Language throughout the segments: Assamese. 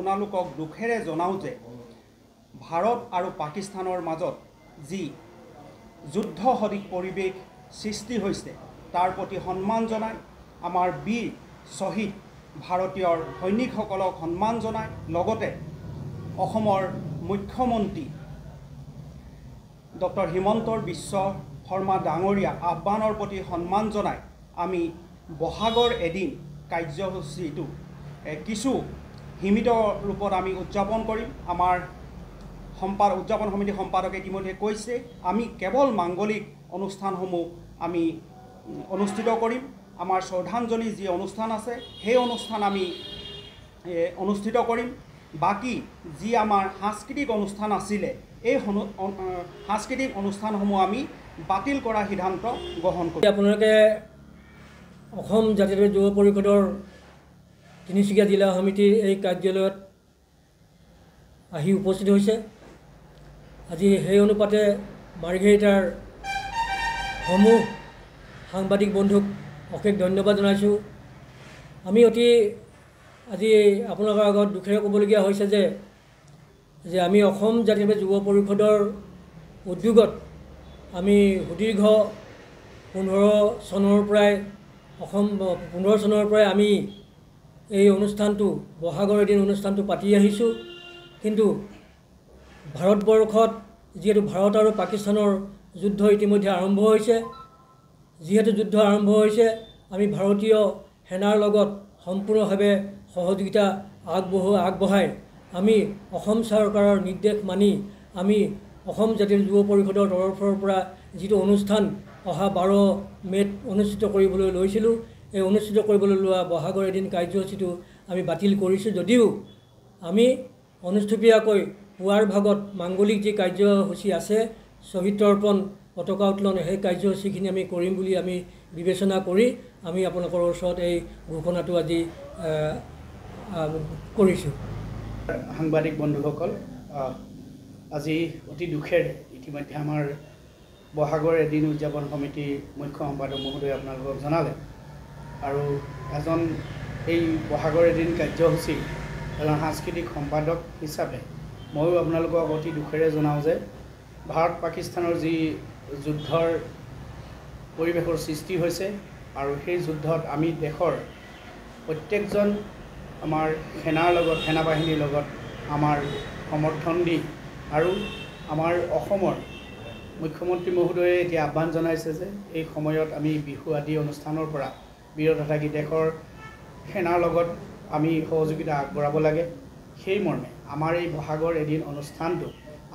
আপোনালোকক দুখেৰে জনাওঁ যে ভাৰত আৰু পাকিস্তানৰ মাজত যি যুদ্ধ সদৃশ পৰিৱেশ সৃষ্টি হৈছে তাৰ প্ৰতি সন্মান জনাই আমাৰ বীৰ শ্বহীদ ভাৰতীয় সৈনিকসকলক সন্মান জনাই লগতে অসমৰ মুখ্যমন্ত্ৰী ডক্টৰ হিমন্ত বিশ্ব শৰ্মা ডাঙৰীয়া আহ্বানৰ প্ৰতি সন্মান জনাই আমি বহাগৰ এদিন কাৰ্যসূচীটো কিছু সীমিত ৰূপত আমি উদযাপন কৰিম। আমাৰ উদযাপন সমিতি সম্পাদকে ইতিমধ্যে কৈছে আমি কেৱল মাংগলিক অনুষ্ঠানসমূহ আমি অনুষ্ঠিত কৰিম। আমাৰ শ্ৰদ্ধাঞ্জলি যি অনুষ্ঠান আছে সেই অনুষ্ঠান আমি অনুষ্ঠিত কৰিম। বাকী যি আমাৰ সাংস্কৃতিক অনুষ্ঠান আছিলে এই সাংস্কৃতিক অনুষ্ঠানসমূহ আমি বাতিল কৰা সিদ্ধান্ত গ্ৰহণ কৰিম। আপোনালোকে অসম জাতীয় যুৱ পৰিষদৰ তিনিচুকীয়া জিলা সমিতিৰ এই কাৰ্যালয়ত আহি উপস্থিত হৈছে। আজি সেই অনুপাতে মাৰ্ঘেৰিটাৰ সমূহ সাংবাদিক বন্ধুক অশেষ ধন্যবাদ জনাইছোঁ। আমি আজি আপোনালোকৰ আগত দুখেৰে ক'বলগীয়া হৈছে যে আমি অসম জাতীয় যুৱ পৰিষদৰ উদ্যোগত আমি সুদীৰ্ঘ 15 চনৰ পৰাই আমি এই অনুষ্ঠানটো বহাগৰ এদিন অনুষ্ঠানটো পাতি আহিছোঁ। কিন্তু ভাৰতবৰ্ষত যিহেতু ভাৰত আৰু পাকিস্তানৰ যুদ্ধ ইতিমধ্যে আৰম্ভ হৈছে, আমি ভাৰতীয় সেনাৰ লগত সম্পূৰ্ণভাৱে সহযোগিতা আগবঢ়াই আমি অসম চৰকাৰৰ নিৰ্দেশ মানি আমি অসম জাতীয় যুৱ পৰিষদৰ তৰফৰ পৰা যিটো অনুষ্ঠান অহা 12 মে'ত অনুষ্ঠিত কৰিবলৈ লৈছিলোঁ, এই অনুষ্ঠিত কৰিবলৈ লোৱা বহাগৰ এদিন কাৰ্যসূচীটো আমি বাতিল কৰিছোঁ। যদিও আমি অনুষ্ঠুপীয়াকৈ পুৱাৰ ভাগত মাংগলিক যি কাৰ্যসূচী আছে শ্বহীদ তৰ্পণ পতাকা উত্তোলন সেই কাৰ্যসূচীখিনি আমি কৰিম বুলি আমি বিবেচনা কৰি আমি আপোনালোকৰ ওচৰত এই ঘোষণাটো আজি কৰিছোঁ। সাংবাদিক বন্ধুসকল, আজি অতি দুখেৰে ইতিমধ্যে আমাৰ বহাগৰ এদিন উদযাপন সমিতিৰ মুখ্য সম্পাদক মহোদয়ে আপোনালোকক জনালে আৰু এই বহাগৰ এদিন কাৰ্যসূচী এজন সাংস্কৃতিক সম্পাদক হিচাপে ময়ো আপোনালোকক অতি দুখেৰে জনাওঁ যে ভাৰত পাকিস্তানৰ যি যুদ্ধৰ পৰিৱেশৰ সৃষ্টি হৈছে আৰু সেই যুদ্ধত আমি দেশৰ প্ৰত্যেকজন আমাৰ সেনাবাহিনীৰ লগত আমাৰ সমৰ্থন দি আৰু আমাৰ অসমৰ মুখ্যমন্ত্ৰী মহোদয়ে এতিয়া আহ্বান জনাইছে যে এই সময়ত আমি বিহু আদি অনুষ্ঠানৰ পৰা বিৰত থাকি দেশৰ সেনাৰ লগত আমি সহযোগিতা আগবঢ়াব লাগে। সেই মৰ্মে আমাৰ এই বহাগৰ এদিন অনুষ্ঠানটো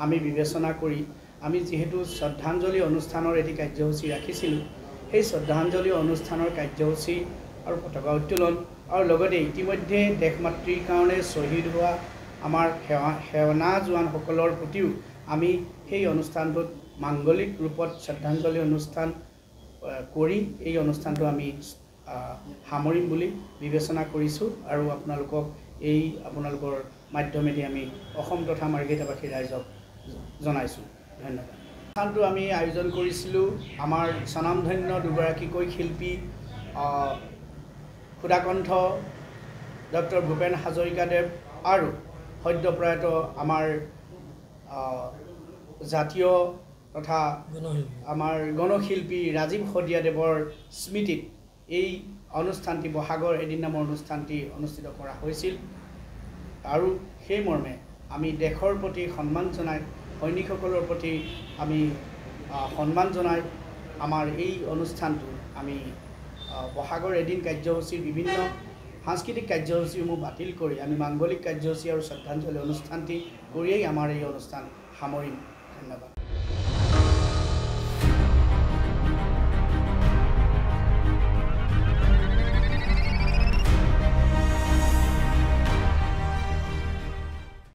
আমি বিবেচনা কৰি আমি যিহেতু শ্ৰদ্ধাঞ্জলি অনুষ্ঠানৰ এটি কাৰ্যসূচী ৰাখিছিলোঁ, সেই শ্ৰদ্ধাঞ্জলি অনুষ্ঠানৰ কাৰ্যসূচী আৰু পতাকা উত্তোলন আৰু লগতে ইতিমধ্যে দেশমাতৃৰ কাৰণে শ্বহীদ হোৱা আমাৰ সেনা জোৱানসকলৰ প্ৰতিও আমি সেই অনুষ্ঠানটোত মাংগলিক ৰূপত শ্ৰদ্ধাঞ্জলি অনুষ্ঠান কৰি এই অনুষ্ঠানটো আমি সামৰিম বুলি বিবেচনা কৰিছোঁ আৰু আপোনালোকৰ মাধ্যমেদি আমি অসম তথা মাৰ্ঘেৰিটাবাসী ৰাইজক জনাইছোঁ। ধন্যবাদ। অনুষ্ঠানটো আমি আয়োজন কৰিছিলোঁ আমাৰ স্বনামধন্য দুগৰাকীকৈ শিল্পী সুধাকণ্ঠ ডক্টৰ ভূপেন হাজৰিকাদেৱ আৰু সদ্যপ্ৰয়াত আমাৰ জাতীয় তথা আমাৰ গণশিল্পী ৰাজীৱ শদিয়াদেৱৰ স্মৃতিত এই অনুষ্ঠানটি বহাগৰ এদিন নামৰ অনুষ্ঠানটি অনুষ্ঠিত কৰা হৈছিল আৰু সেই মৰ্মে আমি দেশৰ প্ৰতি সন্মান জনাই সৈনিকসকলৰ প্ৰতি আমি সন্মান জনাই আমাৰ এই অনুষ্ঠানটো আমি বহাগৰ এদিন কাৰ্যসূচীৰ বিভিন্ন সাংস্কৃতিক কাৰ্যসূচীসমূহ বাতিল কৰি আমি মাংগলিক কাৰ্যসূচী আৰু শ্ৰদ্ধাঞ্জলি অনুষ্ঠানটি কৰিয়েই আমাৰ এই অনুষ্ঠান সামৰিম। ধন্যবাদ।